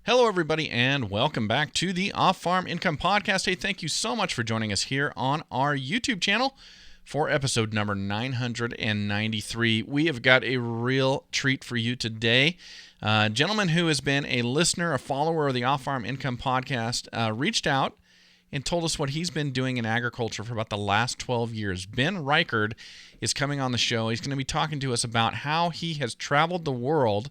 Hello, everybody, and welcome back to the Off-Farm Income Podcast. Hey, thank you so much for joining us here on our YouTube channel for episode number 993. We have got a real treat for you today. A gentleman who has been a listener, a follower of the Off-Farm Income Podcast, reached out and told us what he's been doing in agriculture for about the last 12 years. Ben Rykerd is coming on the show. He's going to be talking to us about how he has traveled the world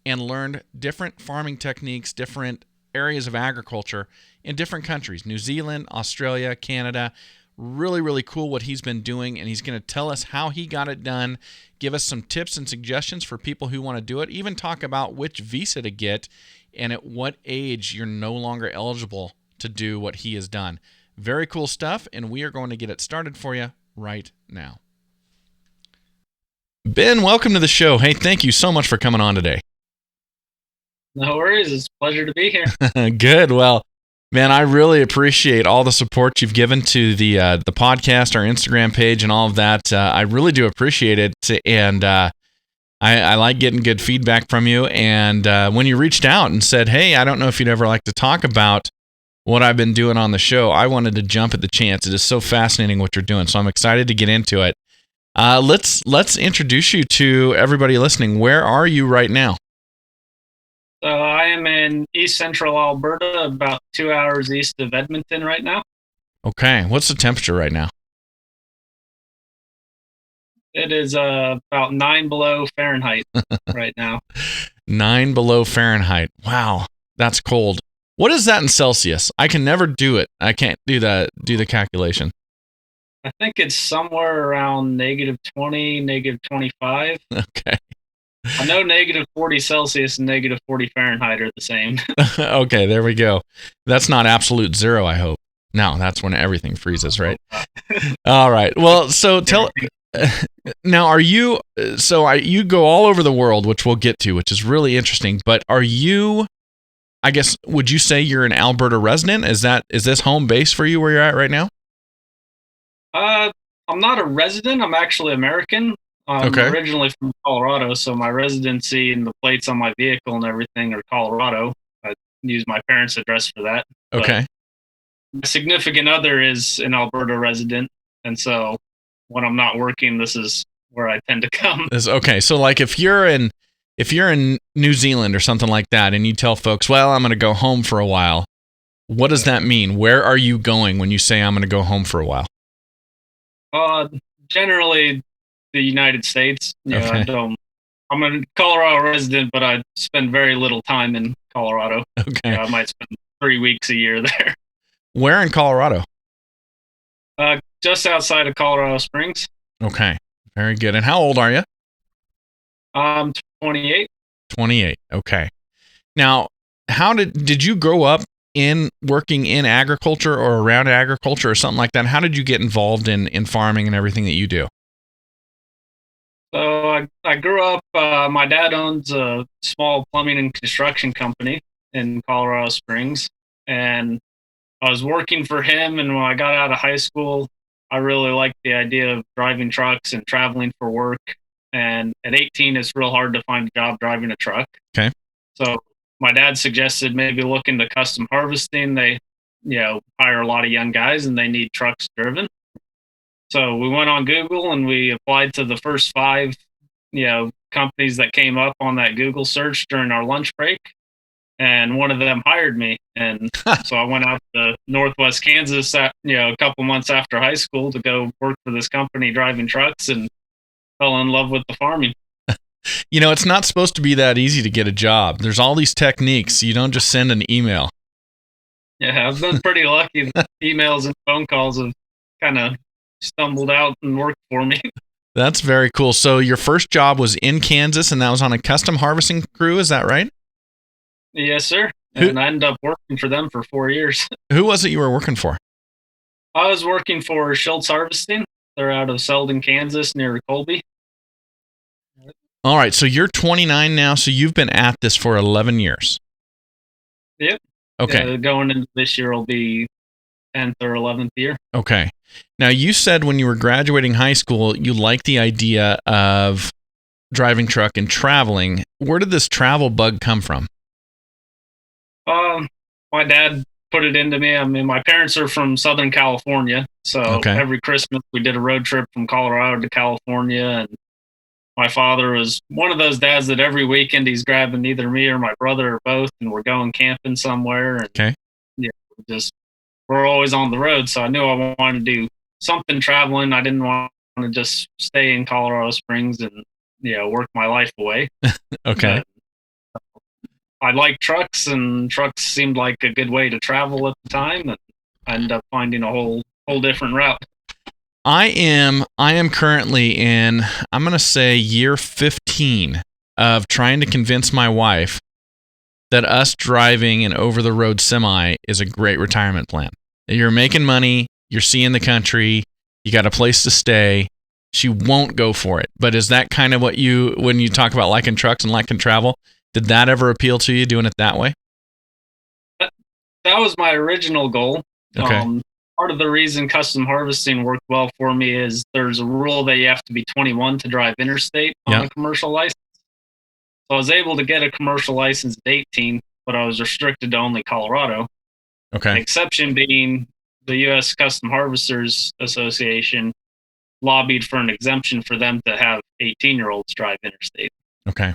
and learned different farming techniques, different areas of agriculture in different countries, New Zealand, Australia, Canada. Really, really cool what he's been doing, and he's going to tell us how he got it done, give us some tips and suggestions for people who want to do it, even talk about which visa to get and at what age you're no longer eligible to do what he has done. Very cool stuff, and we are going to get it started for you right now. Ben, welcome to the show. Hey, thank you so much for coming on today. No worries. It's a pleasure to be here. Good. Well, man, I really appreciate all the support you've given to the podcast, our Instagram page, and all of that. I really do appreciate it, and I like getting good feedback from you. And when you reached out and said, hey, I don't know if you'd ever like to talk about what I've been doing on the show, I wanted to jump at the chance. It is so fascinating what you're doing, so I'm excited to get into it. Let's introduce you to everybody listening. Where are you right now? So I am in East Central Alberta, about 2 hours east of Edmonton right now. Okay. What's the temperature right now? It is about 9 below Fahrenheit right now. 9 below Fahrenheit. Wow, that's cold. What is that in Celsius? I can never do it. I can't do the calculation. I think it's somewhere around -20, -25. Okay. I know -40 Celsius and -40 Fahrenheit are the same. Okay, there we go. That's not absolute zero, I hope. No, that's when everything freezes, right? All right. Well, so now you go all over the world, which we'll get to, which is really interesting, but are you, I guess, would you say you're an Alberta resident? Is this home base for you where you're at right now? I'm not a resident. I'm actually American. I'm originally from Colorado, so my residency and the plates on my vehicle and everything are Colorado. I use my parents' address for that. Okay. But my significant other is an Alberta resident, and so when I'm not working, this is where I tend to come. Okay, so like if you're in New Zealand or something like that, and you tell folks, well, I'm going to go home for a while, what does that mean? Where are you going when you say I'm going to go home for a while? Generally the United States. Okay. I'm a Colorado resident, but I spend very little time in Colorado. Okay. I might spend 3 weeks a year there. Where in Colorado? Just outside of Colorado Springs. Okay. Very good. And how old are you? I'm 28. 28. Okay. Now, how did you grow up in working in agriculture or around agriculture or something like that? How did you get involved in farming and everything that you do? So I grew up, my dad owns a small plumbing and construction company in Colorado Springs, and I was working for him, and when I got out of high school, I really liked the idea of driving trucks and traveling for work, and at 18, it's real hard to find a job driving a truck. Okay. So my dad suggested maybe look into custom harvesting. They, hire a lot of young guys, and they need trucks driven. So we went on Google and we applied to the first 5, companies that came up on that Google search during our lunch break. And one of them hired me. And so I went out to Northwest Kansas, a couple months after high school to go work for this company driving trucks, and fell in love with the farming. It's not supposed to be that easy to get a job. There's all these techniques. You don't just send an email. Yeah, I've been pretty lucky. Emails and phone calls have kind of stumbled out and worked for me. That's very cool. So your first job was in Kansas, and that was on a custom harvesting crew, is that right? Yes, sir. And I ended up working for them for 4 years. Who was it you were working for? I was working for Schultz Harvesting. They're out of Selden, Kansas, near Colby. All right, so you're 29 now, so you've been at this for 11 years. Yep. Okay. Going into this year will be 10th or 11th year. Okay. Now, you said when you were graduating high school, you liked the idea of driving truck and traveling. Where did this travel bug come from? My dad put it into me. I mean, my parents are from Southern California, so Okay. every Christmas we did a road trip from Colorado to California, and my father was one of those dads that every weekend he's grabbing either me or my brother or both, and we're going camping somewhere, and Okay. yeah, just we're always on the road. So I knew I wanted to do something traveling. I didn't want to just stay in Colorado Springs and work my life away. Okay. But I like trucks, and trucks seemed like a good way to travel at the time, and I ended up finding a whole different route. I am currently in, I'm going to say, year 15 of trying to convince my wife that us driving an over-the-road semi is a great retirement plan. You're making money, you're seeing the country, you got a place to stay. She won't go for it. But is that kind of what when you talk about liking trucks and liking travel, did that ever appeal to you, doing it that way? That was my original goal. Okay. Part of the reason custom harvesting worked well for me is there's a rule that you have to be 21 to drive interstate on a commercial license. So I was able to get a commercial license at 18, but I was restricted to only Colorado. Okay. The exception being the U.S. Custom Harvesters Association lobbied for an exemption for them to have 18-year-olds drive interstate. Okay.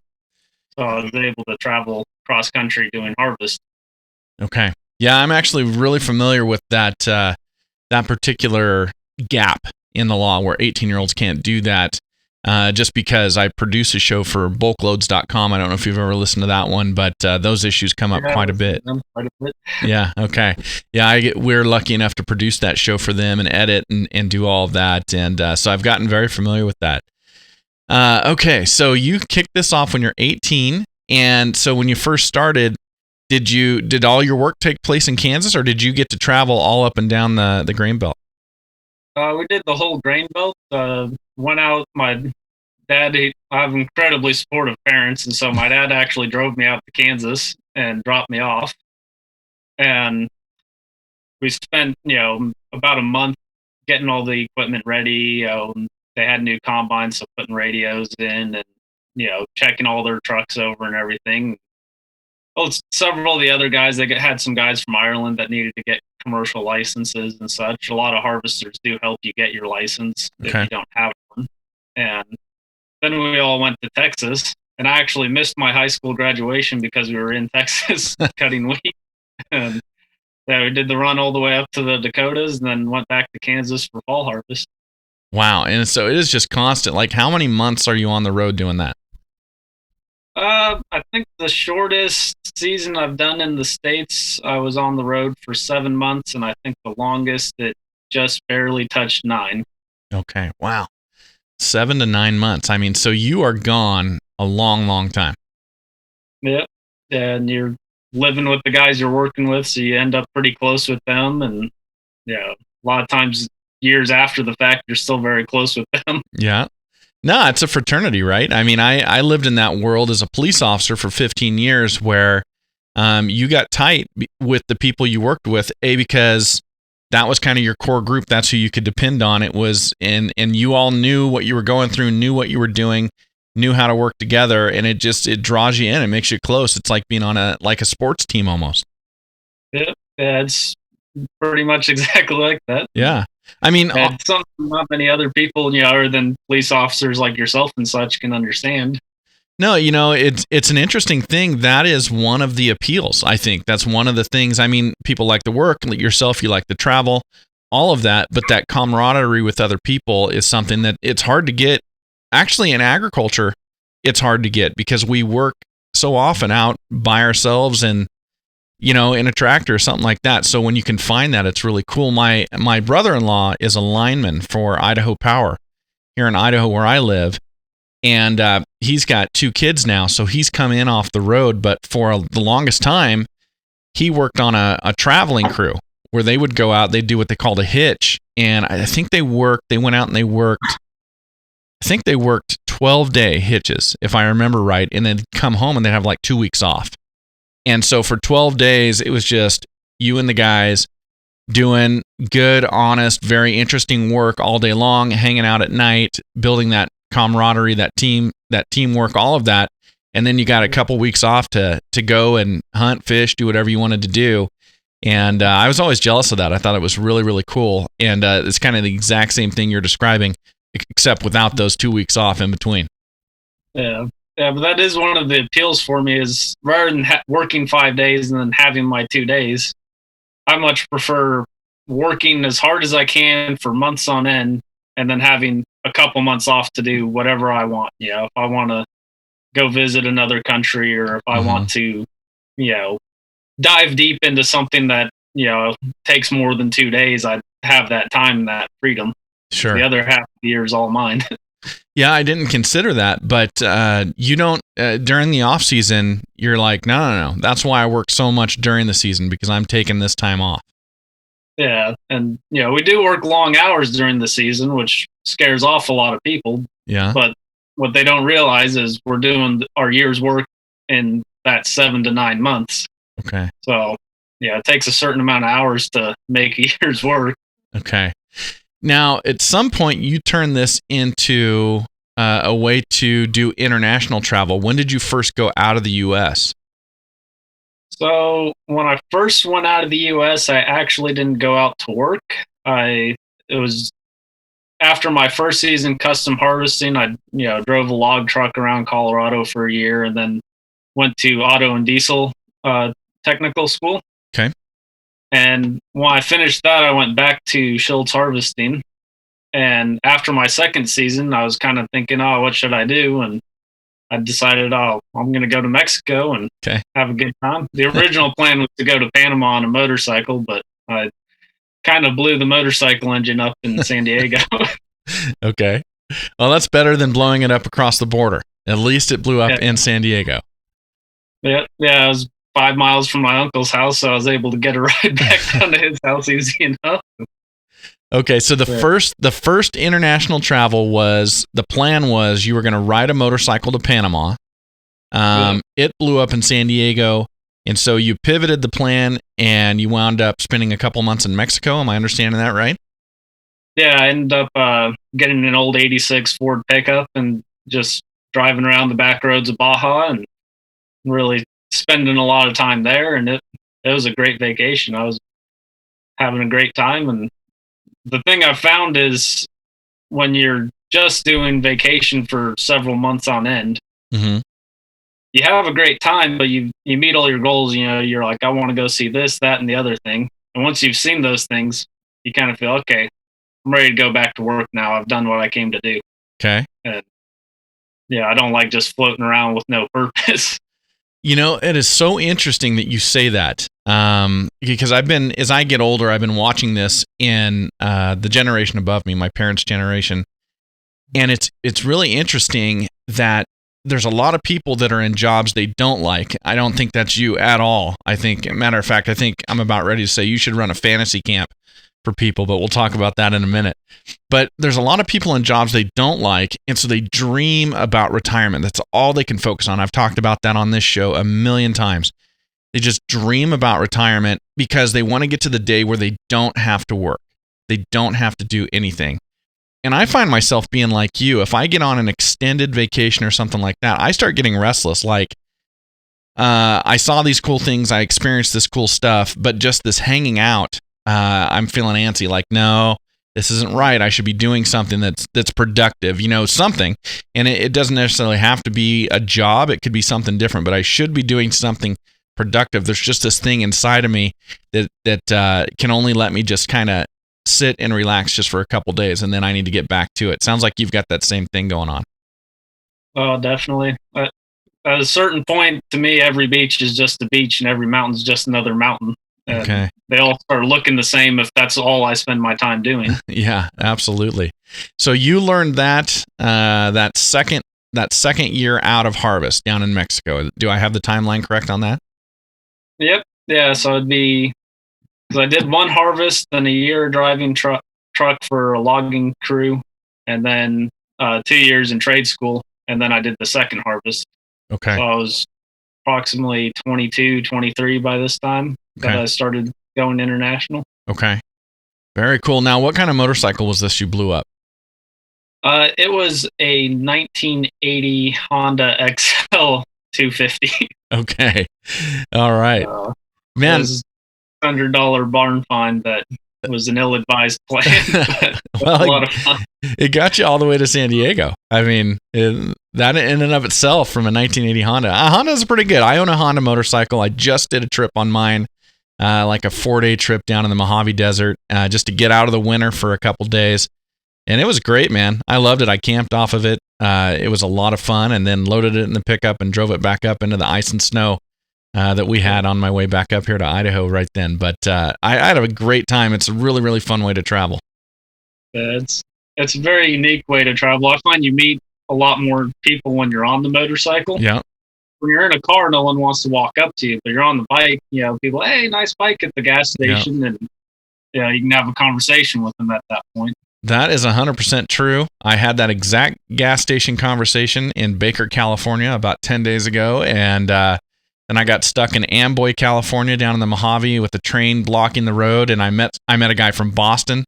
So I was able to travel cross country doing harvest. Okay. Yeah, I'm actually really familiar with that particular gap in the law where 18-year-olds can't do that. Just because I produce a show for bulkloads.com. I don't know if you've ever listened to that one, but those issues come up quite a bit. Yeah, okay. Yeah, we're lucky enough to produce that show for them and edit and do all of that. And so I've gotten very familiar with that. Okay, so you kicked this off when you're 18. And so when you first started, did all your work take place in Kansas, or did you get to travel all up and down the grain belt? We did the whole grain belt. Went out. My dad, I have incredibly supportive parents, and so my dad actually drove me out to Kansas and dropped me off. And we spent, about a month getting all the equipment ready. They had new combines, so putting radios in and, checking all their trucks over and everything. Well, several of the other guys, had some guys from Ireland that needed to get commercial licenses and such. A lot of harvesters do help you get your license if you don't have one. And then we all went to Texas, and I actually missed my high school graduation because we were in Texas cutting wheat. And yeah, we did the run all the way up to the Dakotas and then went back to Kansas for fall harvest. Wow. And so it is just constant. Like, how many months are you on the road doing that? I think the shortest season I've done in the States, I was on the road for 7 months, and I think the longest it just barely touched 9. Okay. Wow. 7 to 9 months. I mean, so you are gone a long, long time. Yep. And you're living with the guys you're working with, so you end up pretty close with them. And a lot of times, years after the fact, you're still very close with them. Yeah. No, it's a fraternity, right? I mean, I lived in that world as a police officer for 15 years where you got tight with the people you worked with, because that was kind of your core group. That's who you could depend on. It was, and you all knew what you were going through, knew what you were doing, knew how to work together, and it draws you in. It makes you close. It's like being on a sports team almost. Yeah, it's pretty much exactly like that. Yeah. I mean, it's something not many other people, other than police officers like yourself and such, can understand. No, it's an interesting thing. That is one of the appeals, I think. That's one of the things. I mean, people like to work, like yourself, you like to travel, all of that. But that camaraderie with other people is something that it's hard to get. Actually, in agriculture, it's hard to get because we work so often out by ourselves and, in a tractor or something like that. So when you can find that, it's really cool. My brother-in-law is a lineman for Idaho Power here in Idaho where I live. And he's got 2 kids now, so he's come in off the road. But for the longest time, he worked on a traveling crew where they would go out, they'd do what they called a hitch. And I think they went out and they worked 12-day hitches, if I remember right. And then come home and they'd have like 2 weeks off. And so for 12 days, it was just you and the guys doing good, honest, very interesting work all day long, hanging out at night, building that camaraderie, that teamwork, all of that. and then you got a couple weeks off to go and hunt, fish, do whatever you wanted to do. And I was always jealous of that. I thought it was really, really cool. And it's kind of the exact same thing you're describing, except without those 2 weeks off in between. Yeah. Yeah, but that is one of the appeals for me is rather than working 5 days and then having my 2 days, I much prefer working as hard as I can for months on end and then having a couple months off to do whatever I want. You know, if I want to go visit another country or if I want to, you know, dive deep into something that, you know, takes more than 2 days, I have that time and that freedom. Sure. The other half of the year is all mine. Yeah, I didn't consider that, but you don't during the off season. You're like, no. That's why I work so much during the season because I'm taking this time off. Yeah, and you know we do work long hours during the season, which scares off a lot of people. Yeah, but what they don't realize is we're doing our year's work in that 7 to 9 months. Okay. So yeah, it takes a certain amount of hours to make a year's work. Okay. Now, at some point, you turned this into a way to do international travel. When did you first go out of the U.S.? So when I first went out of the U.S., I actually didn't go out to work. It was after my first season custom harvesting. I drove a log truck around Colorado for a year, and then went to auto and diesel technical school. Okay. And when I finished that, I went back to Schultz harvesting. And after my second season, I was kind of thinking, oh, what should I do? And I decided, oh, I'm going to go to Mexico and have a good time. The original plan was to go to Panama on a motorcycle, but I kind of blew the motorcycle engine up in San Diego. Okay. Well, that's better than blowing it up across the border. At least it blew up in San Diego. Yeah, I was 5 miles from my uncle's house, so I was able to get a ride back down to his house easy enough. Okay, so the first international travel was, the plan was you were going to ride a motorcycle to Panama. It blew up in San Diego, and so you pivoted the plan and you wound up spending a couple months in Mexico. Am I understanding that right? Yeah, I ended up getting an old 86 Ford pickup and just driving around the back roads of Baja and really spending a lot of time there, and it was a great vacation. I was having a great time, and the thing I've found is when you're just doing vacation for several months on end, you have a great time, but you meet all your goals. You know, you're like, I want to go see this, that, and the other thing. And once you've seen those things, you kind of feel, okay, I'm ready to go back to work now. I've done what I came to do. Okay. And yeah, I don't like just floating around with no purpose. You know, it is so interesting that you say that, because as I get older, I've been watching this in the generation above me, my parents' generation, and it's really interesting that there's a lot of people that are in jobs they don't like. I don't think that's you at all. I think, matter of fact, I think I'm about ready to say you should run a fantasy camp for people, but we'll talk about that in a minute. But there's a lot of people in jobs they don't like, and so they dream about retirement. That's all they can focus on. I've talked about that on this show a million times. They just dream about retirement because they want to get to the day where they don't have to work. They don't have to do anything. And I find myself being like you. If I get on an extended vacation or something like that, I start getting restless. Like, I saw these cool things, I experienced this cool stuff, but just this hanging out, I'm feeling antsy. Like, no, this isn't right. I should be doing something that's productive, something. And it doesn't necessarily have to be a job. It could be something different, but I should be doing something productive. There's just this thing inside of me that can only let me just kind of sit and relax just for a couple days, and then I need to get back to it. Sounds like you've got that same thing going on. Oh, definitely. At a certain point, to me, every beach is just a beach, and every mountain's just another mountain. And okay. They all start looking the same if that's all I spend my time doing. Yeah, absolutely. So you learned that that second year out of harvest down in Mexico. Do I have the timeline correct on that? Yep. Yeah. So it'd be, because I did one harvest, then a year driving truck for a logging crew, and then 2 years in trade school, and then I did the second harvest. Okay. So I was approximately 22, 23 by this time that I started going international. Okay. Very cool. Now, what kind of motorcycle was this you blew up? It was a 1980 Honda XL $250. Okay. All right. Man. It was $100 barn find that was an ill-advised plan, but Well, a lot of fun. It got you all the way to San Diego. I mean, that in and of itself from a 1980 Honda. Honda's pretty good. I own a Honda motorcycle. I just did a trip on mine, like a 4-day trip down in the Mojave Desert, just to get out of the winter for a couple days. And it was great, man. I loved it. I camped off of it. It was a lot of fun, and then loaded it in the pickup and drove it back up into the ice and snow that we had on my way back up here to Idaho right then. But I had a great time. It's a really, really fun way to travel. It's a very unique way to travel. I find you meet a lot more people when you're on the motorcycle. Yeah. When you're in a car, no one wants to walk up to you, but you're on the bike, people, hey, nice bike at the gas station. And you can have a conversation with them at that point. That is 100% true. I had that exact gas station conversation in Baker, California about 10 days ago. And then I got stuck in Amboy, California, down in the Mojave with the train blocking the road. And I met a guy from Boston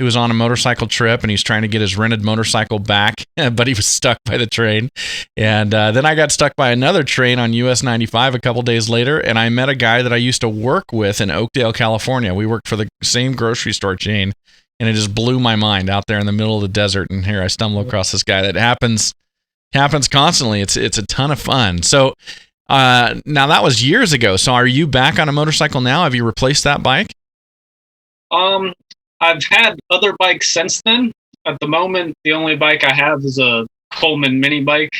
who was on a motorcycle trip, and he's trying to get his rented motorcycle back, but he was stuck by the train. And then I got stuck by another train on US 95 a couple days later, and I met a guy that I used to work with in Oakdale, California. We worked for the same grocery store chain, and it just blew my mind out there in the middle of the desert. And here I stumble across this guy. That happens constantly. It's a ton of fun. So now that was years ago. So are you back on a motorcycle now? Have you replaced that bike? I've had other bikes since then. At the moment, the only bike I have is a Coleman mini bike.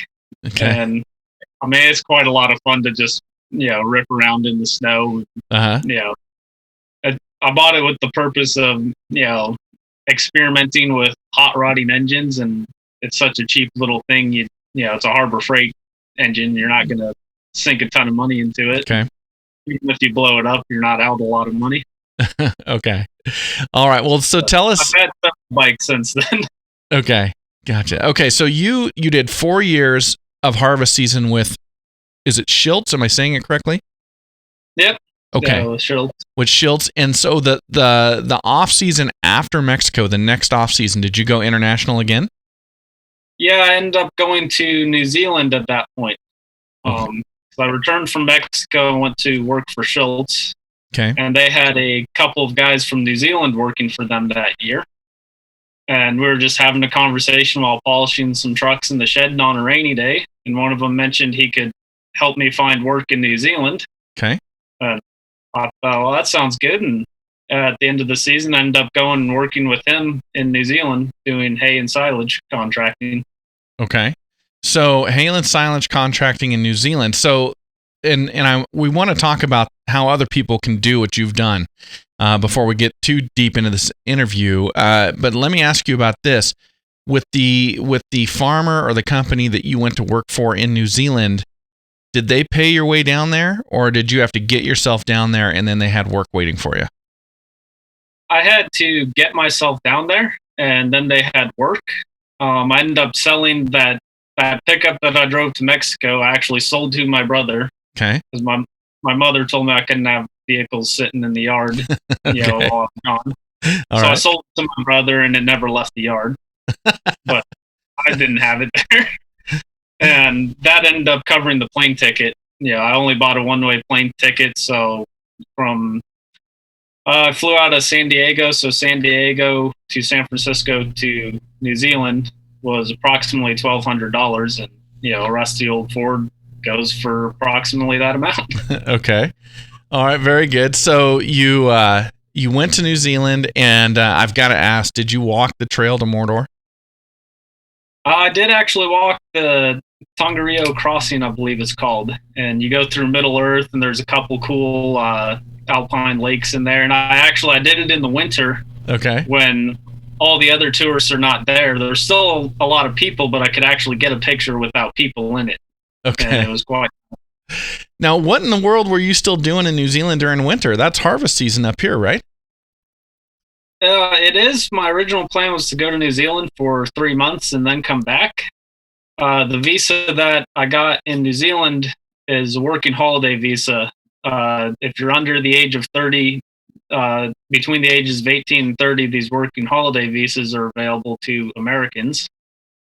Okay. And I mean, it's quite a lot of fun to just, rip around in the snow. I bought it with the purpose of, experimenting with hot rodding engines, and it's such a cheap little thing. It's a Harbor Freight engine. You're not going to sink a ton of money into it. Okay. Even if you blow it up, you're not out a lot of money. Okay. All right. Well, so tell us. I've had some bikes since then. Okay. Gotcha. Okay. So you did 4 years of harvest season with, is it Schiltz? Am I saying it correctly? Yep. Okay. Yeah, with Schiltz. With Schiltz. And so the off season after Mexico, the next off season, did you go international again? Yeah, I ended up going to New Zealand at that point. Okay. So I returned from Mexico and went to work for Schiltz. Okay. And they had a couple of guys from New Zealand working for them that year. And we were just having a conversation while polishing some trucks in the shed on a rainy day. And one of them mentioned he could help me find work in New Zealand. Okay. I thought, well, that sounds good. And at the end of the season, I ended up going and working with him in New Zealand doing hay and silage contracting. Okay. So hay and silage contracting in New Zealand. So we want to talk about how other people can do what you've done before we get too deep into this interview. But let me ask you about this. With the farmer or the company that you went to work for in New Zealand, did they pay your way down there, or did you have to get yourself down there and then they had work waiting for you? I had to get myself down there, and then they had work. I ended up selling that pickup that I drove to Mexico. I actually sold to my brother. Okay. Because my mother told me I couldn't have vehicles sitting in the yard, Okay. while I'm gone. All so right. I sold it to my brother, and it never left the yard. But I didn't have it there. And that ended up covering the plane ticket. I only bought a one-way plane ticket. So I flew out of San Diego. So San Diego to San Francisco to New Zealand was approximately $1,200. And, a rusty old Ford goes for approximately that amount. Okay. All right. Very good. So you went to New Zealand, and I've got to ask, did you walk the trail to Mordor? I did actually walk the Tongariro Crossing, I believe it's called. And you go through Middle Earth, and there's a couple cool alpine lakes in there. And I did it in the winter. Okay. When all the other tourists are not there. There's still a lot of people, but I could actually get a picture without people in it. Okay. And it was quite. Now, what in the world were you still doing in New Zealand during winter? That's harvest season up here, right? It is. My original plan was to go to New Zealand for 3 months and then come back. The visa that I got in New Zealand is a working holiday visa. If you're under the age of 30, between the ages of 18 and 30, these working holiday visas are available to Americans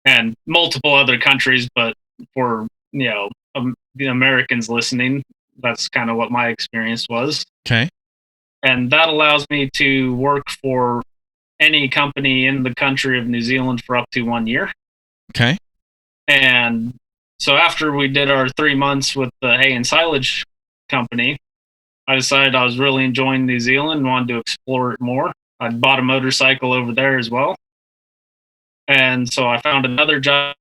and multiple other countries. But for the Americans listening. That's kind of what my experience was. Okay. And that allows me to work for any company in the country of New Zealand for up to 1 year. Okay. And so after we did our 3 months with the hay and silage company, I decided I was really enjoying New Zealand and wanted to explore it more. I bought a motorcycle over there as well. And so I found another job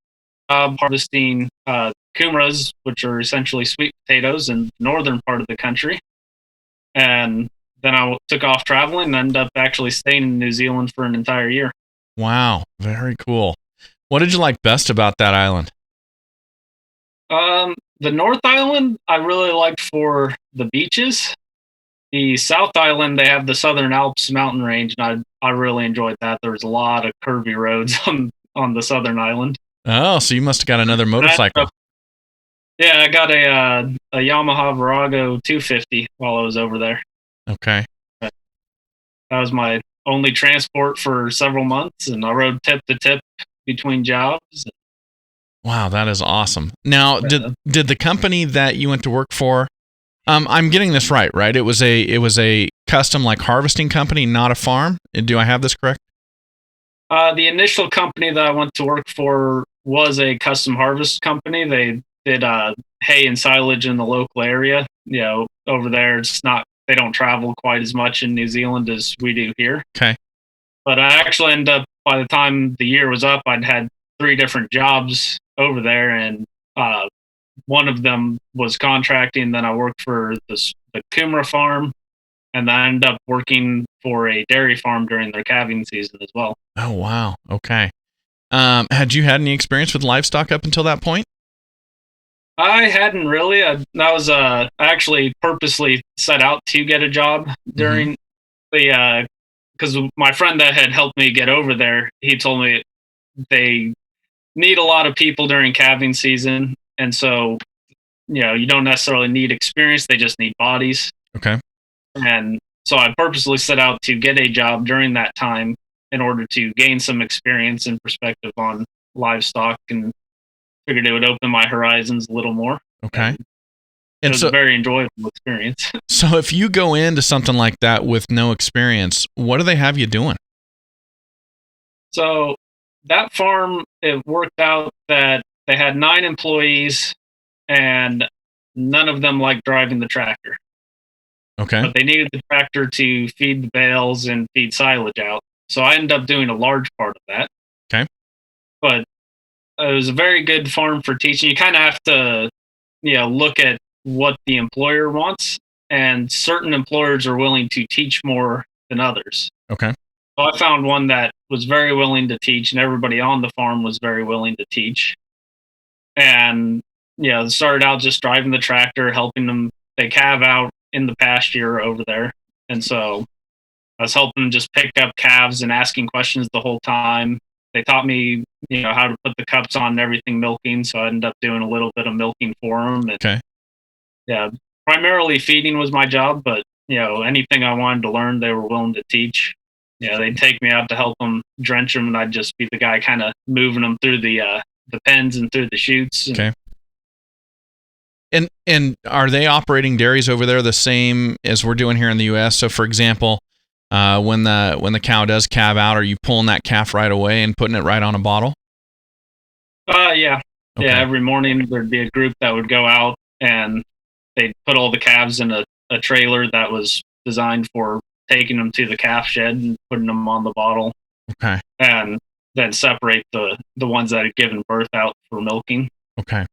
harvesting kumras, which are essentially sweet potatoes in the northern part of the country. And then I took off traveling and ended up actually staying in New Zealand for an entire year. Wow. Very cool. What did you like best about that island? The North Island, I really liked for the beaches. The South Island, they have the Southern Alps mountain range, and I really enjoyed that. There was a lot of curvy roads on the Southern Island. Oh, so you must have got another motorcycle. Yeah, I got a Yamaha Virago 250 while I was over there. Okay. That was my only transport for several months, and I rode tip to tip between jobs. Wow, that is awesome. Now, did the company that you went to work for, I'm getting this right? It was a custom like harvesting company, not a farm. Do I have this correct? The initial company that I went to work for was a custom harvest company. They did hay and silage in the local area. Over there, they don't travel quite as much in New Zealand as we do here. Okay. But I actually ended up, by the time the year was up, I'd had 3 different jobs over there, and one of them was contracting. Then I worked for the Kumra farm, and then I ended up working for a dairy farm during their calving season as well. Oh, wow. Okay. Had you had any experience with livestock up until that point? I hadn't really. I actually purposely set out to get a job during the because my friend that had helped me get over there, he told me they need a lot of people during calving season, and so you don't necessarily need experience; they just need bodies. Okay. And so I purposely set out to get a job during that time in order to gain some experience and perspective on livestock, and figured it would open my horizons a little more. Okay. It was a very enjoyable experience. So if you go into something like that with no experience, what do they have you doing? So that farm, it worked out that they had 9 employees and none of them liked driving the tractor. Okay. But they needed the tractor to feed the bales and feed silage out. So I ended up doing a large part of that. Okay. But it was a very good farm for teaching. You kind of have to, look at what the employer wants, and certain employers are willing to teach more than others. Okay. So I found one that was very willing to teach, and everybody on the farm was very willing to teach. And started out just driving the tractor, helping them. They calve out in the pasture over there, and so I was helping them just pick up calves and asking questions the whole time. They taught me, how to put the cups on and everything milking, so I ended up doing a little bit of milking for them. And, okay. Yeah, primarily feeding was my job, but anything I wanted to learn, they were willing to teach. They'd take me out to help them drench them, and I'd just be the guy kind of moving them through the pens and through the chutes. Okay. And are they operating dairies over there the same as we're doing here in the U.S.? So, for example, when the cow does calve out, are you pulling that calf right away and putting it right on a bottle? Yeah. Okay. Yeah, every morning there'd be a group that would go out and they'd put all the calves in a trailer that was designed for taking them to the calf shed and putting them on the bottle. Okay. And then separate the ones that had given birth out for milking. Okay.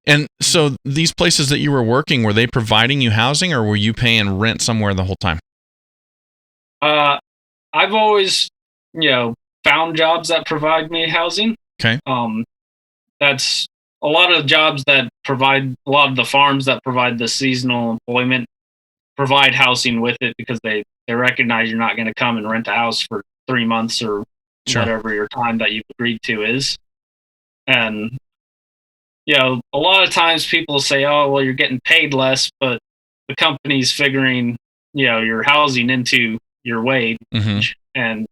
And so these places that you were working, were they providing you housing, or were you paying rent somewhere the whole time? I've always, found jobs that provide me housing. Okay. That's a lot of jobs that provide, a lot of the farms that provide the seasonal employment provide housing with it, because they recognize you're not going to come and rent a house for 3 months or whatever your time that you've agreed to is. And a lot of times people say, oh, well, you're getting paid less, but the company's figuring, your housing into your wage. Mm-hmm. And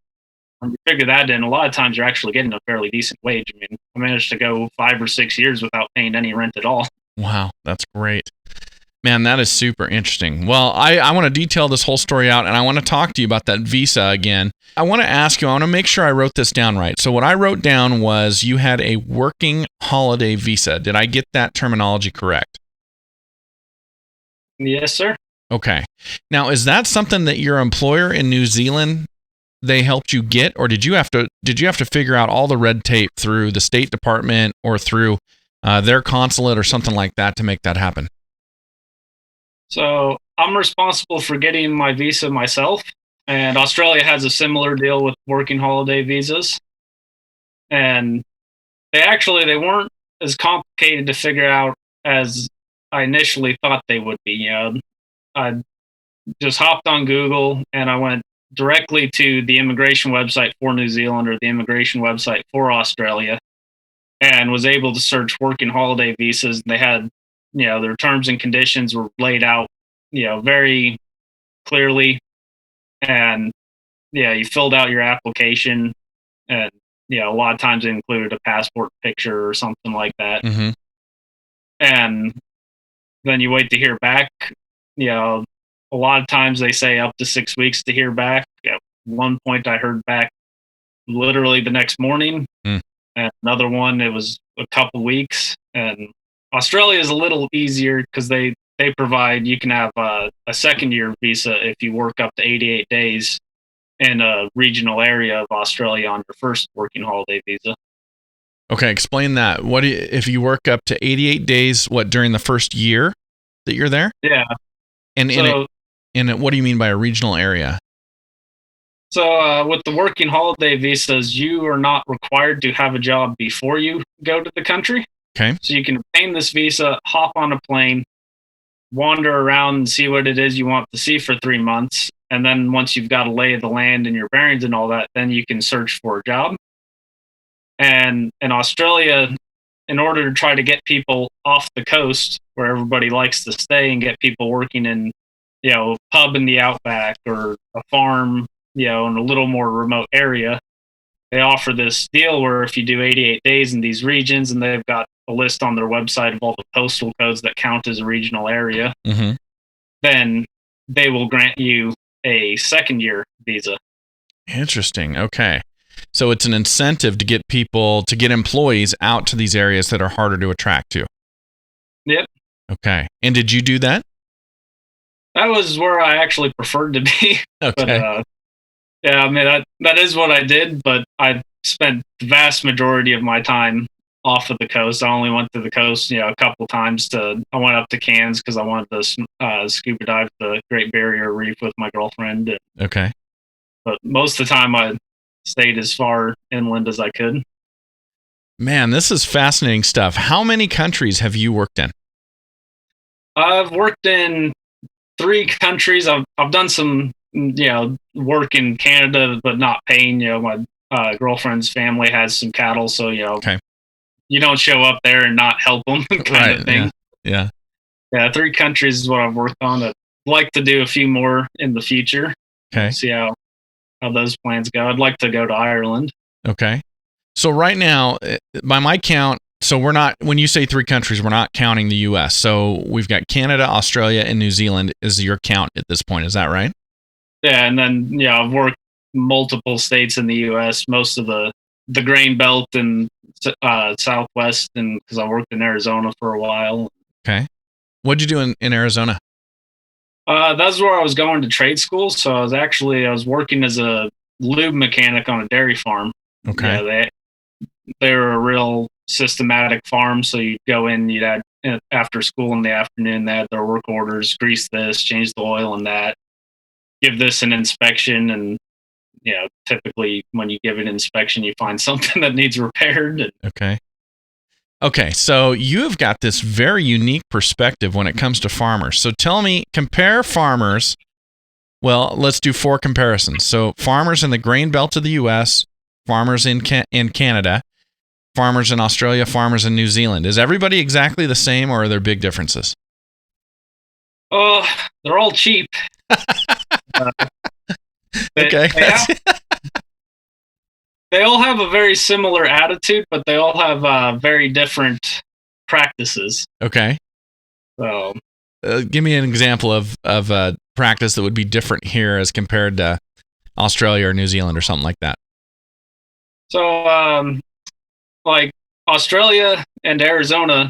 when you figure that in, a lot of times you're actually getting a fairly decent wage. I mean, I managed to go 5 or 6 years without paying any rent at all. Wow, that's great. Man, that is super interesting. Well, I want to detail this whole story out, and I want to talk to you about that visa again. I want to ask you, I want to make sure I wrote this down right. So what I wrote down was you had a working holiday visa. Did I get that terminology correct? Yes, sir. Okay. Now, is that something that your employer in New Zealand, they helped you get, or did you have to figure out all the red tape through the State Department or through their consulate or something like that to make that happen? So I'm responsible for getting my visa myself, and Australia has a similar deal with working holiday visas. And they weren't as complicated to figure out as I initially thought they would be. I just hopped on Google and I went directly to the immigration website for New Zealand or the immigration website for Australia and was able to search working holiday visas. They had, their terms and conditions were laid out, very clearly. And you filled out your application, and a lot of times it included a passport picture or something like that. Mm-hmm. And then you wait to hear back. A lot of times they say up to 6 weeks to hear back. At one point, I heard back literally the next morning. Mm. And another one, it was a couple weeks. And Australia is a little easier because they provide, you can have a second year visa if you work up to 88 days in a regional area of Australia on your first working holiday visa. Okay, explain that. If you work up to 88 days? What, during the first year that you're there? Yeah. And what do you mean by a regional area? So with the working holiday visas, you are not required to have a job before you go to the country. Okay. So you can obtain this visa, hop on a plane, wander around and see what it is you want to see for 3 months. And then once you've got a lay of the land and your bearings and all that, then you can search for a job. And in Australia, in order to try to get people off the coast where everybody likes to stay and get people working in, a pub in the outback or a farm, in a little more remote area, they offer this deal where if you do 88 days in these regions, and they've got a list on their website of all the postal codes that count as a regional area, mm-hmm. then they will grant you a second year visa. Interesting. Okay. So it's an incentive to get employees out to these areas that are harder to attract to. Yep. Okay. And did you do that? That was where I actually preferred to be. Okay. But, I mean, that is what I did, but I spent the vast majority of my time off of the coast. I only went to the coast, a couple times. I went up to Cairns because I wanted to scuba dive the Great Barrier Reef with my girlfriend. Okay. But most of the time I stayed as far inland as I could. Man, this is fascinating stuff. How many countries have you worked in? I've worked in 3 countries. I've done some, work in Canada, but not paying. My girlfriend's family has some cattle, so okay. You don't show up there and not help them, kind of thing. Yeah. 3 countries is what I've worked on. I'd like to do a few more in the future. Okay. See how those plans go. I'd like to go to Ireland. Okay. So right now, by my count, so we're not, when you say 3 countries, we're not counting the U.S. So we've got Canada, Australia, and New Zealand is your count at this point. Is that right? Yeah. And then, I've worked multiple states in the U.S., most of the grain belt and Southwest, and because I worked in Arizona for a while. Okay. What'd you do in Arizona? That's where I was going to trade school. So I was working as a lube mechanic on a dairy farm. Okay. Yeah, they were a real systematic farm. So you'd go in, you'd add after school in the afternoon, they had their work orders, grease this, change the oil and that, give this an inspection. And, typically when you give it an inspection, you find something that needs repaired. Okay. So you have got this very unique perspective when it comes to farmers. So tell me, compare farmers. Well, let's do 4 comparisons. So farmers in the grain belt of the U.S., farmers in Canada, farmers in Australia, farmers in New Zealand. Is everybody exactly the same, or are there big differences? Oh, they're all cheap. Okay. they all have a very similar attitude, but they all have very different practices. Okay. So, give me an example of a practice that would be different here as compared to Australia or New Zealand or something like that. So, like Australia and Arizona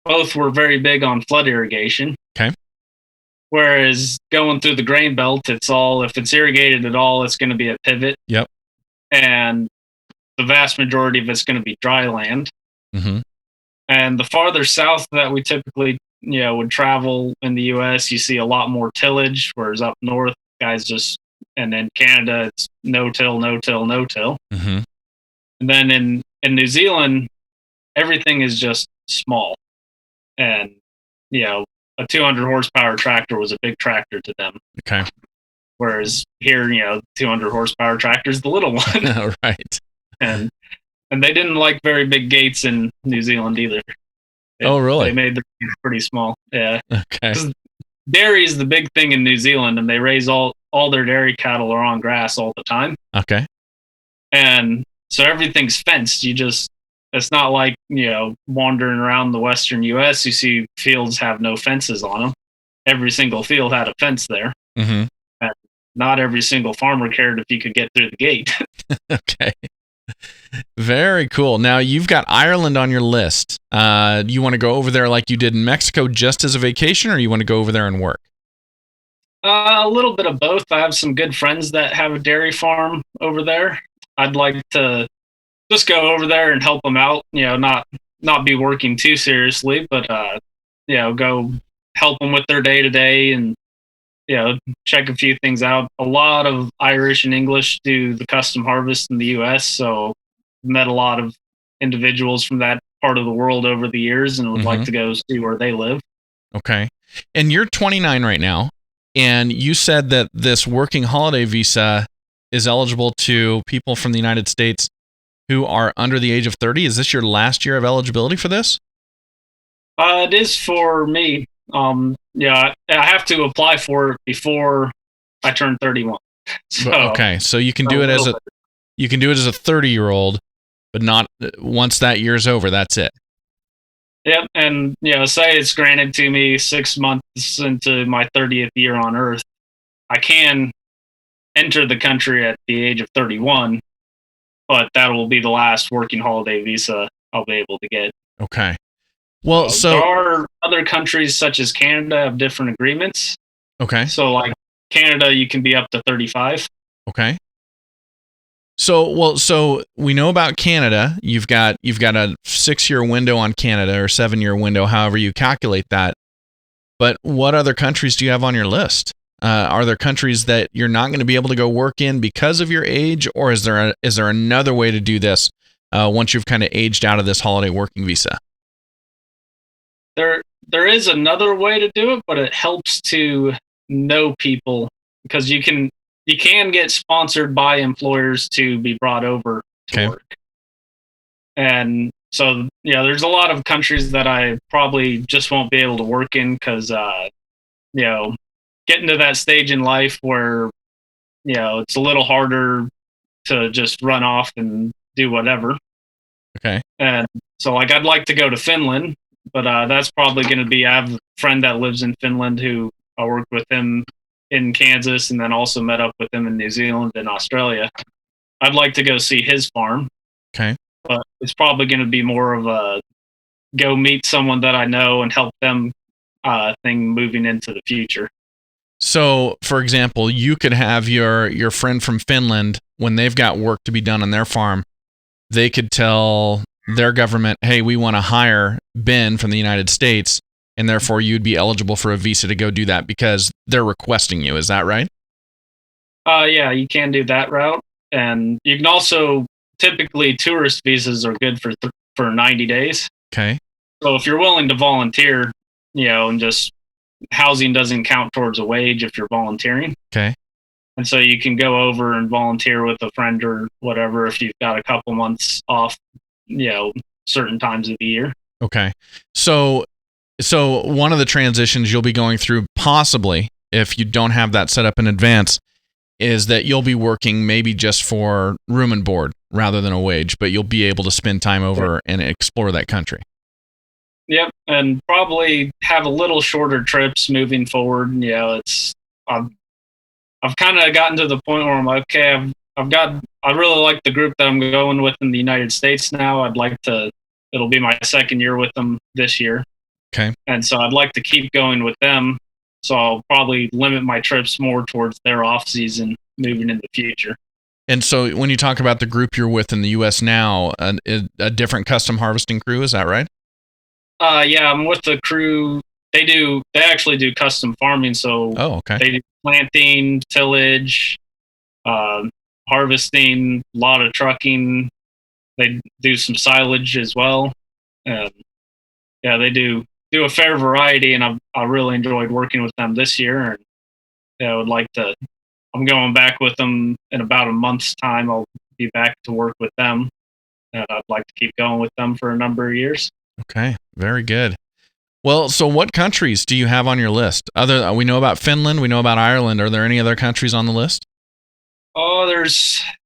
both were very big on flood irrigation. Okay. Whereas going through the grain belt, it's all, if it's irrigated at all, it's going to be a pivot. Yep. And the vast majority of it's going to be dry land. Mm-hmm. And the farther south that we typically, would travel in the U.S., you see a lot more tillage, whereas up north, guys just, and in Canada, it's no till, no till, no till. Mm-hmm. And then in New Zealand, everything is just small. And, a 200 horsepower tractor was a big tractor to them. Okay. Whereas here, 200 horsepower tractor is the little one. Right. And they didn't like very big gates in New Zealand either. Oh, really? They made them pretty small. Yeah. Okay. Dairy is the big thing in New Zealand, and they raise all their dairy cattle are on grass all the time. Okay. And so everything's fenced. It's not like, wandering around the Western U.S., you see fields have no fences on them. Every single field had a fence there. Mm-hmm. And not every single farmer cared if you could get through the gate. Okay. Very cool. Now, you've got Ireland on your list. You want to go over there like you did in Mexico just as a vacation, or you want to go over there and work? A little bit of both. I have some good friends that have a dairy farm over there. I'd like to just go over there and help them out, not be working too seriously, but, go help them with their day to day and, check a few things out. A lot of Irish and English do the custom harvest in the U.S., so met a lot of individuals from that part of the world over the years and would like to go see where they live. Okay. And you're 29 right now, and you said that this working holiday visa is eligible to people from the United States who are under the age of 30. Is this your last year of eligibility for this? It is for me. I have to apply for it before I turn 31. So, okay, so you can do it as a 30-year-old, but not once that year's over. That's it. Yep, and say it's granted to me 6 months into my 30th year on Earth, I can enter the country at the age of 31. But that will be the last working holiday visa I'll be able to get. Okay. Well, so there are other countries such as Canada have different agreements. Okay. So like Canada, you can be up to 35. Okay. So we know about Canada. You've got a 6-year window on Canada or 7-year window, however you calculate that. But what other countries do you have on your list? Are there countries that you're not going to be able to go work in because of your age, or is there another way to do this once you've kind of aged out of this holiday working visa? There is another way to do it, but it helps to know people because you can get sponsored by employers to be brought over to work. And so, there's a lot of countries that I probably just won't be able to work in because, getting to that stage in life where, it's a little harder to just run off and do whatever. Okay. And so I'd like to go to Finland, but that's probably going to be, I have a friend that lives in Finland who I worked with him in Kansas and then also met up with him in New Zealand and Australia. I'd like to go see his farm. Okay. But it's probably going to be more of a go meet someone that I know and help them thing moving into the future. So, for example, you could have your friend from Finland, when they've got work to be done on their farm, they could tell their government, hey, we want to hire Ben from the United States, and therefore you'd be eligible for a visa to go do that because they're requesting you. Is that right? Yeah, you can do that route. And you can also, typically tourist visas are good for 90 days. Okay. So if you're willing to volunteer, and just housing doesn't count towards a wage if you're volunteering. Okay. And so you can go over and volunteer with a friend or whatever if you've got a couple months off, certain times of the year. Okay. So one of the transitions you'll be going through, possibly, if you don't have that set up in advance, is that you'll be working maybe just for room and board, rather than a wage, but you'll be able to spend time over and explore that country. Yep, and probably have a little shorter trips moving forward. I've kind of gotten to the point where I'm like, okay, I really like the group that I'm going with in the United States now. It'll be my second year with them this year. Okay. And so I'd like to keep going with them. So I'll probably limit my trips more towards their off season moving in the future. And so when you talk about the group you're with in the U.S. now, a different custom harvesting crew, is that right? Yeah, I'm with the crew. They actually do custom farming. So okay. They do planting, tillage, harvesting, a lot of trucking. They do some silage as well. Yeah, they do a fair variety, and I really enjoyed working with them this year. And I would like to. I'm going back with them in about a month's time. I'll be back to work with them, and I'd like to keep going with them for a number of years. Okay, very good. Well, so what countries do you have on your list? We know about Finland, we know about Ireland. Are there any other countries on the list? Oh,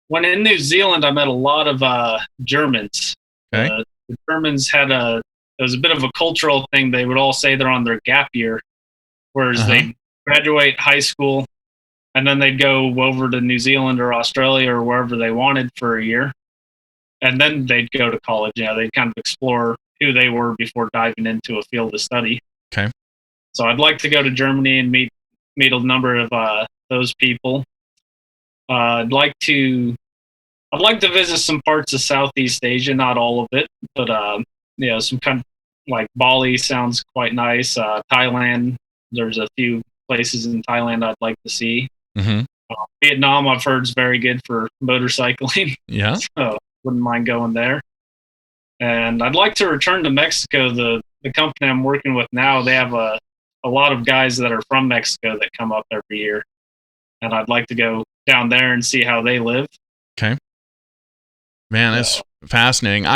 when in New Zealand, I met a lot of Germans. Okay. The Germans it was a bit of a cultural thing. They would all say they're on their gap year, whereas they graduate high school and then they'd go over to New Zealand or Australia or wherever they wanted for a year. And then they'd go to college. They'd kind of explore who they were before diving into a field of study. Okay. So I'd like to go to Germany and meet a number of those people. I'd like to visit some parts of Southeast Asia, not all of it, but some kind of like Bali sounds quite nice. Thailand, there's a few places in Thailand I'd like to see. Mm-hmm. Vietnam, I've heard is very good for motorcycling. Yeah. So wouldn't mind going there. And I'd like to return to Mexico. The company I'm working with now, they have a lot of guys that are from Mexico that come up every year. And I'd like to go down there and see how they live. Okay. Man, that's fascinating.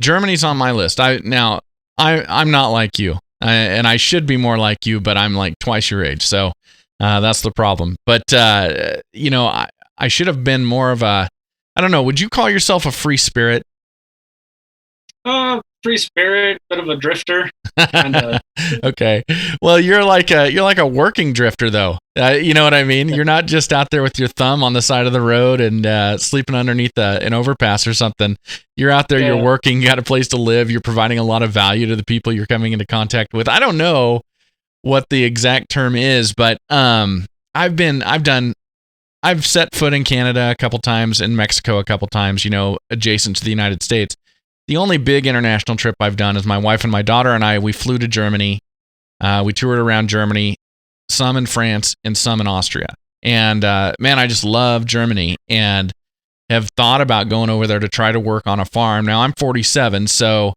Germany's on my list. I'm not like you. And I should be more like you, but I'm like twice your age. So that's the problem. But, I should have been more of I don't know, would you call yourself a free spirit? Free spirit, bit of a drifter. Okay. Well, you're like a working drifter, though. You know what I mean? You're not just out there with your thumb on the side of the road and sleeping underneath an overpass or something. You're out there. Yeah. You're working. You got a place to live. You're providing a lot of value to the people you're coming into contact with. I don't know what the exact term is, but I've set foot in Canada a couple times, in Mexico a couple times. Adjacent to the United States. The only big international trip I've done is my wife and my daughter and I, we flew to Germany. We toured around Germany, some in France and some in Austria. And man, I just love Germany and have thought about going over there to try to work on a farm. Now, I'm 47, so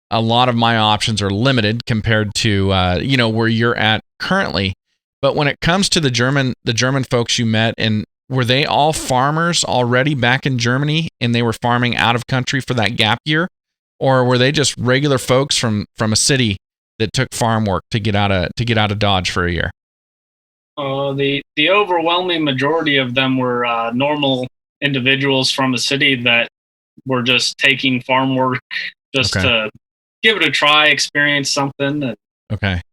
a lot of my options are limited compared to where you're at currently. But when it comes to the German folks you met, and were they all farmers already back in Germany and they were farming out of country for that gap year? Or were they just regular folks from a city that took farm work to get out of Dodge for a year? The overwhelming majority of them were normal individuals from a city that were just taking farm work just to give it a try, experience something. And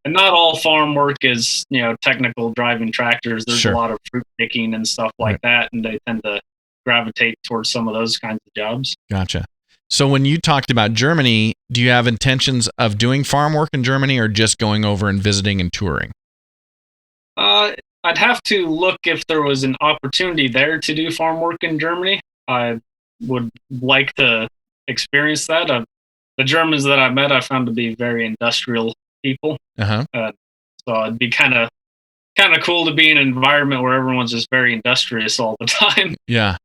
not all farm work is technical, driving tractors. There's a lot of fruit picking and stuff like that, and they tend to gravitate towards some of those kinds of jobs. Gotcha. So when you talked about Germany, do you have intentions of doing farm work in Germany or just going over and visiting and touring? I'd have to look if there was an opportunity there to do farm work in Germany. I would like to experience that. The Germans that I met, I found to be very industrial people. So it'd be kind of cool to be in an environment where everyone's just very industrious all the time. Yeah.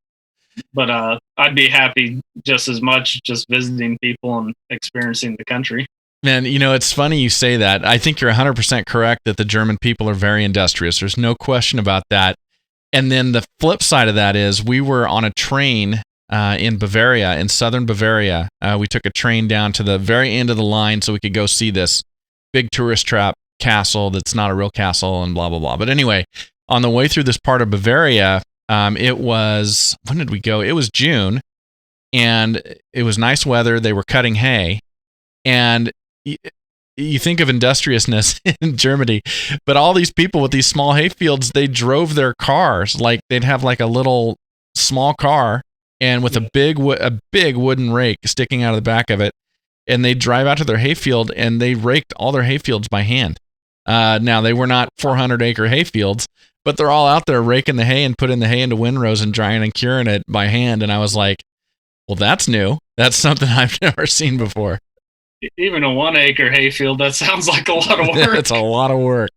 But I'd be happy just as much just visiting people and experiencing the country. Man, it's funny you say that. I think you're 100% correct that the German people are very industrious. There's no question about that. And then the flip side of that is we were on a train in Bavaria, in southern Bavaria. We took a train down to the very end of the line so we could go see this big tourist trap castle that's not a real castle and blah, blah, blah. But anyway, on the way through this part of Bavaria, it was, when did we go? It was June. and it was nice weather. They were cutting hay, and you think of industriousness in Germany, but all these people with these small hay fields, they drove their cars. Like they'd have like a little small car and with a big wooden rake sticking out of the back of it. And they'd drive out to their hayfield and they raked all their hayfields by hand. Now they were not 400-acre hayfields, but they're all out there raking the hay and putting the hay into windrows and drying and curing it by hand. And I was like, well, that's new. That's something I've never seen before. Even a 1-acre hayfield, that sounds like a lot of work. It's a lot of work.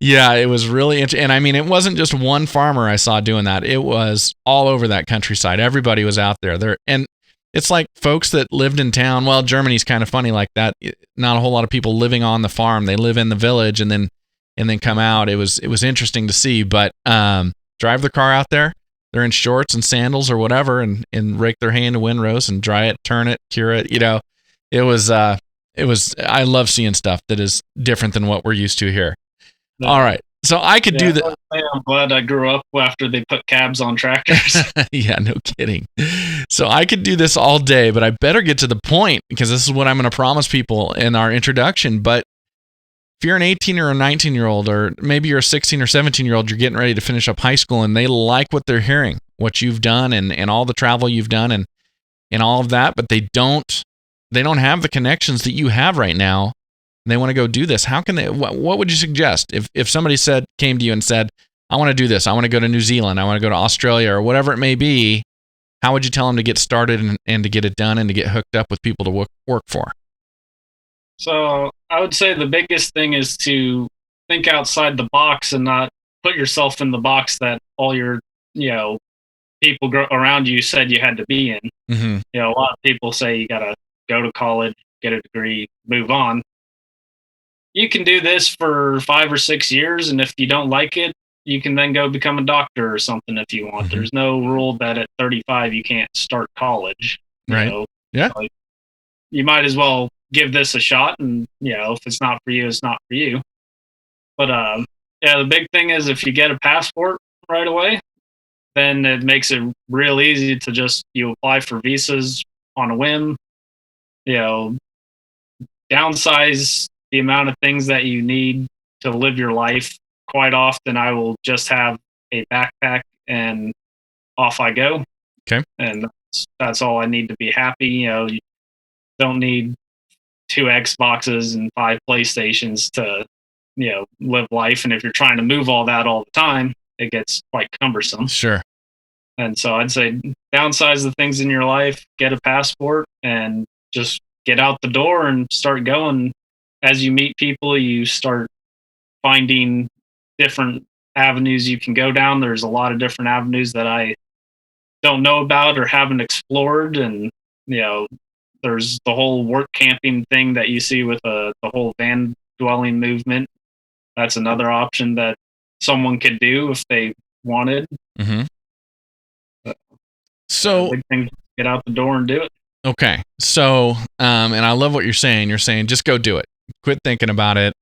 Yeah, it was really interesting. And I mean, it wasn't just one farmer I saw doing that. It was all over that countryside. Everybody was out there. And it's like folks that lived in town. Well, Germany's kind of funny like that. Not a whole lot of people living on the farm. They live in the village and then come out. It was interesting to see. But drive the car out there. They're in shorts and sandals or whatever, and rake their hay into windrows and dry it, turn it, cure it. It was I love seeing stuff that is different than what we're used to here. Yeah. All right. So I could do that. I'm glad I grew up after they put cabs on tractors. Yeah, no kidding. So I could do this all day, but I better get to the point because this is what I'm going to promise people in our introduction. But if you're an 18 or a 19-year-old, or maybe you're a 16 or 17-year-old, you're getting ready to finish up high school and they like what they're hearing, what you've done and all the travel you've done and all of that, but they don't have the connections that you have right now. They want to go do this. How can they? What would you suggest if somebody came to you and said, "I want to do this. I want to go to New Zealand. I want to go to Australia, or whatever it may be." How would you tell them to get started and to get it done and to get hooked up with people to work for? So I would say the biggest thing is to think outside the box and not put yourself in the box that all your people around you said you had to be in. Mm-hmm. A lot of people say you got to go to college, get a degree, move on. You can do this for 5 or 6 years, and if you don't like it, you can then go become a doctor or something if you want. Mm-hmm. There's no rule that at 35 you can't start college. Right. Yeah. Like, you might as well give this a shot, and if it's not for you, it's not for you. But the big thing is if you get a passport right away, then it makes it real easy to just you apply for visas on a whim. Downsize the amount of things that you need to live your life. Quite often I will just have a backpack and off I go. Okay. And that's all I need to be happy. You don't need 2 Xboxes and 5 PlayStations to, live life. And if you're trying to move all that all the time, it gets quite cumbersome. Sure. And so I'd say downsize the things in your life, get a passport, and just get out the door and start going. As you meet people, you start finding different avenues you can go down. There's a lot of different avenues that I don't know about or haven't explored. And, there's the whole work camping thing that you see with the whole van dwelling movement. That's another option that someone could do if they wanted. Mm-hmm. So big thing, get out the door and do it. Okay. So, and I love what you're saying. You're saying, just go do it. Quit thinking about it.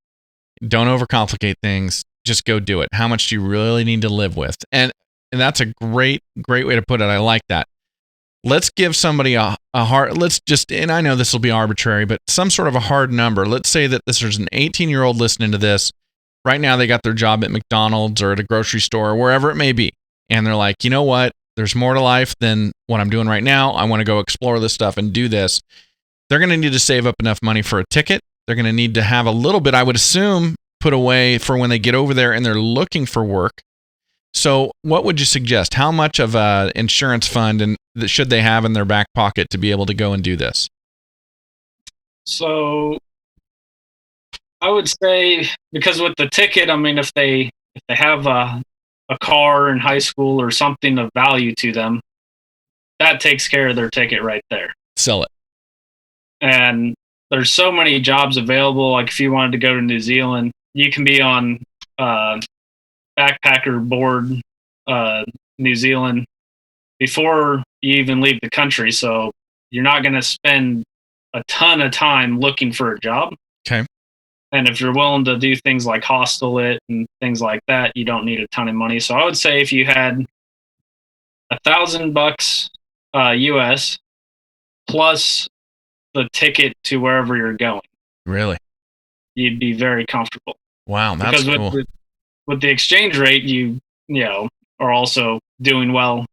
Don't overcomplicate things. Just go do it. How much do you really need to live with? And that's a great way to put it. I like that. Let's give somebody a hard, and I know this will be arbitrary, but some sort of a hard number. Let's say that this is an 18-year-old listening to this. Right now, they got their job at McDonald's or at a grocery store or wherever it may be. And they're like, you know what? There's more to life than what I'm doing right now. I want to go explore this stuff and do this. They're going to need to save up enough money for a ticket. They're going to need to have a little bit, I would assume, put away for when they get over there and they're looking for work. So what would you suggest? How much of an insurance fund should they have in their back pocket to be able to go and do this? So I would say, because with the ticket, I mean, if they have a car in high school or something of value to them, that takes care of their ticket right there. Sell it. And there's so many jobs available. Like if you wanted to go to New Zealand, you can be on backpacker board New Zealand before you even leave the country. So you're not going to spend a ton of time looking for a job. Okay. And if you're willing to do things like hostel it and things like that, you don't need a ton of money. So I would say if you had $1,000 US plus the ticket to wherever you're going. Really? You'd be very comfortable. Wow, that's Because cool. with the exchange rate, you are also doing well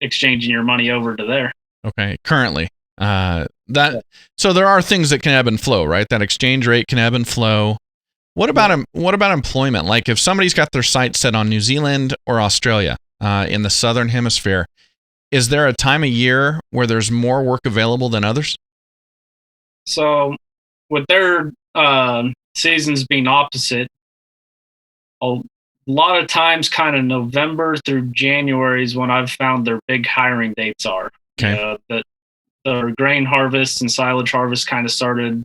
exchanging your money over to there. Okay, currently. So there are things that can ebb and flow, right? That exchange rate can ebb and flow. What about employment? Like if somebody's got their sights set on New Zealand or Australia in the southern hemisphere, is there a time of year where there's more work available than others? So with their seasons being opposite, a lot of times kind of November through January is when I've found their big hiring dates are. Okay. The grain harvest and silage harvest kind of started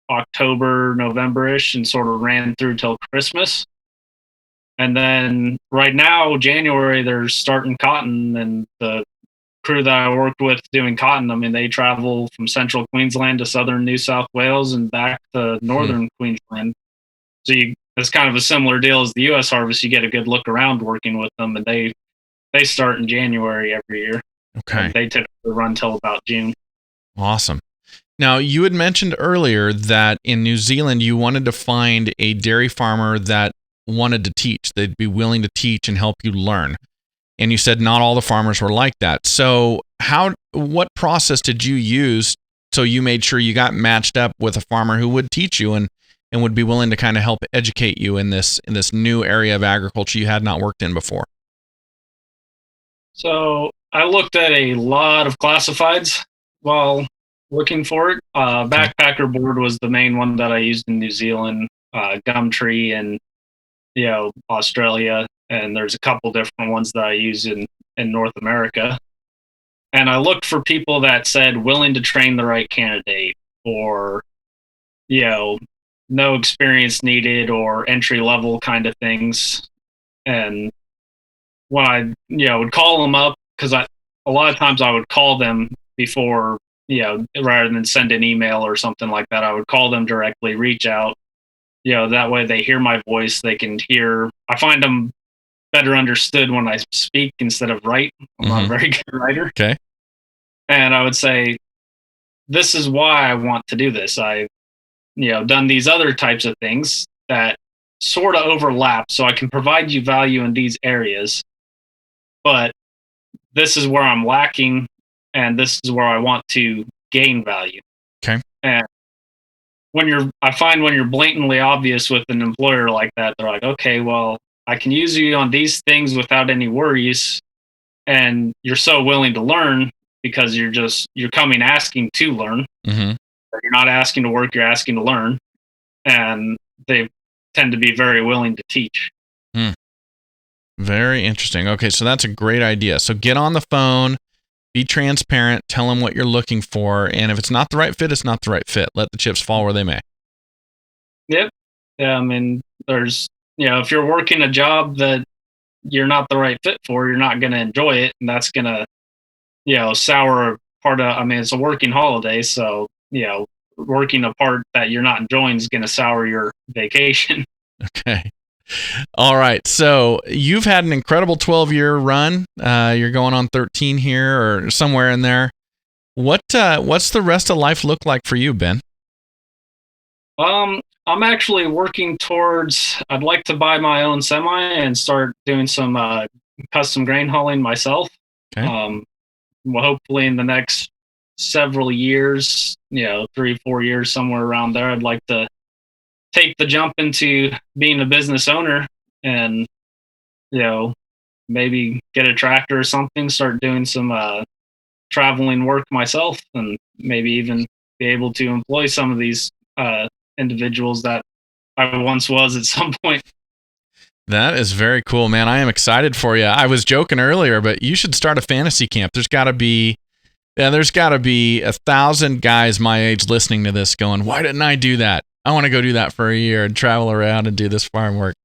October, November-ish and sort of ran through till Christmas. And then right now, January, they're starting cotton, and the crew that I worked with doing cotton, I mean, they travel from central Queensland to southern New South Wales and back to northern Queensland. So it's kind of a similar deal as the U.S. harvest. You get a good look around working with them, and they start in January every year. Okay. And they typically run till about June. Awesome. Now, you had mentioned earlier that in New Zealand, you wanted to find a dairy farmer that wanted to teach. They'd be willing to teach and help you learn. And you said not all the farmers were like that. So what process did you use so you made sure you got matched up with a farmer who would teach you and would be willing to kind of help educate you in this new area of agriculture you had not worked in before? So I looked at a lot of classifieds while looking for it. Backpacker board was the main one that I used in New Zealand, Gumtree and Australia, and there's a couple different ones that I use in North America. And I looked for people that said willing to train the right candidate, or no experience needed, or entry level kind of things. And when I would call them up, because a lot of times I would call them before, rather than send an email or something like that, I would call them directly, reach out. That way they hear my voice, they can hear. I find them better understood when I speak instead of write. I'm not a very good writer. Okay. And I would say, this is why I want to do this. I've done these other types of things that sort of overlap, so I can provide you value in these areas. But this is where I'm lacking, and this is where I want to gain value. Okay. And I find when you're blatantly obvious with an employer like that, they're like, okay, well, I can use you on these things without any worries, and you're so willing to learn because you're coming asking to learn. Mm-hmm. You're not asking to work, you're asking to learn, and they tend to be very willing to teach. Very interesting. Okay, so that's a great idea. So get on the phone, be transparent, tell them what you're looking for, and if it's not the right fit, it's not the right fit. Let the chips fall where they may. Yep. Yeah, I mean, there's, if you're working a job that you're not the right fit for, you're not going to enjoy it, and that's going to, sour part of, I mean, it's a working holiday, so, working a part that you're not enjoying is going to sour your vacation. Okay. All right. So you've had an incredible 12-year run. You're going on 13 here or somewhere in there. What's the rest of life look like for you, Ben? I'm actually working towards, I'd like to buy my own semi and start doing some custom grain hauling myself. Okay. Well, hopefully in the next several years, 3-4 years, somewhere around there, I'd like to take the jump into being a business owner and, maybe get a tractor or something, start doing some traveling work myself, and maybe even be able to employ some of these individuals that I once was at some point. That is very cool, man. I am excited for you. I was joking earlier, but you should start a fantasy camp. There's got to be 1,000 guys my age listening to this going, why didn't I do that? I want to go do that for a year and travel around and do this farm work.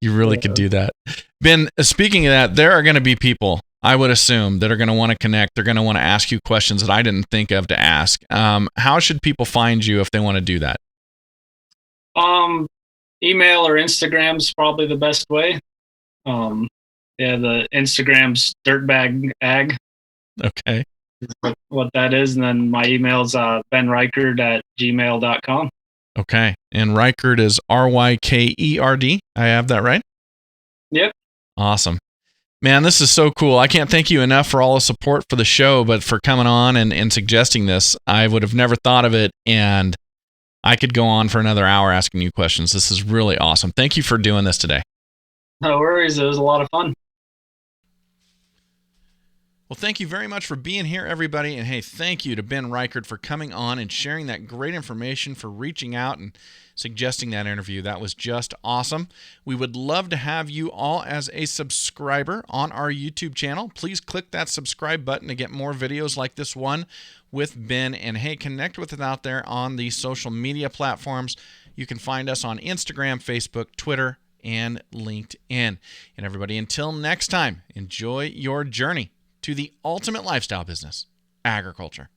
You really could do that. Ben, speaking of that, there are going to be people, I would assume, that are going to want to connect. They're going to want to ask you questions that I didn't think of to ask. How should people find you if they want to do that? Email or Instagram's probably the best way. The Instagram's dirtbag ag. Okay. what that is. And then my email's benrykerd@gmail.com. Okay. And Rykerd is Rykerd. I have that right? Yep. Awesome. Man, this is so cool. I can't thank you enough for all the support for the show, but for coming on and suggesting this. I would have never thought of it, and I could go on for another hour asking you questions. This is really awesome. Thank you for doing this today. No worries. It was a lot of fun. Well, thank you very much for being here, everybody. And hey, thank you to Ben Rykerd for coming on and sharing that great information, for reaching out and suggesting that interview. That was just awesome. We would love to have you all as a subscriber on our YouTube channel. Please click that subscribe button to get more videos like this one with Ben. And hey, connect with us out there on the social media platforms. You can find us on Instagram, Facebook, Twitter, and LinkedIn. And everybody, until next time, enjoy your journey to the ultimate lifestyle business, agriculture.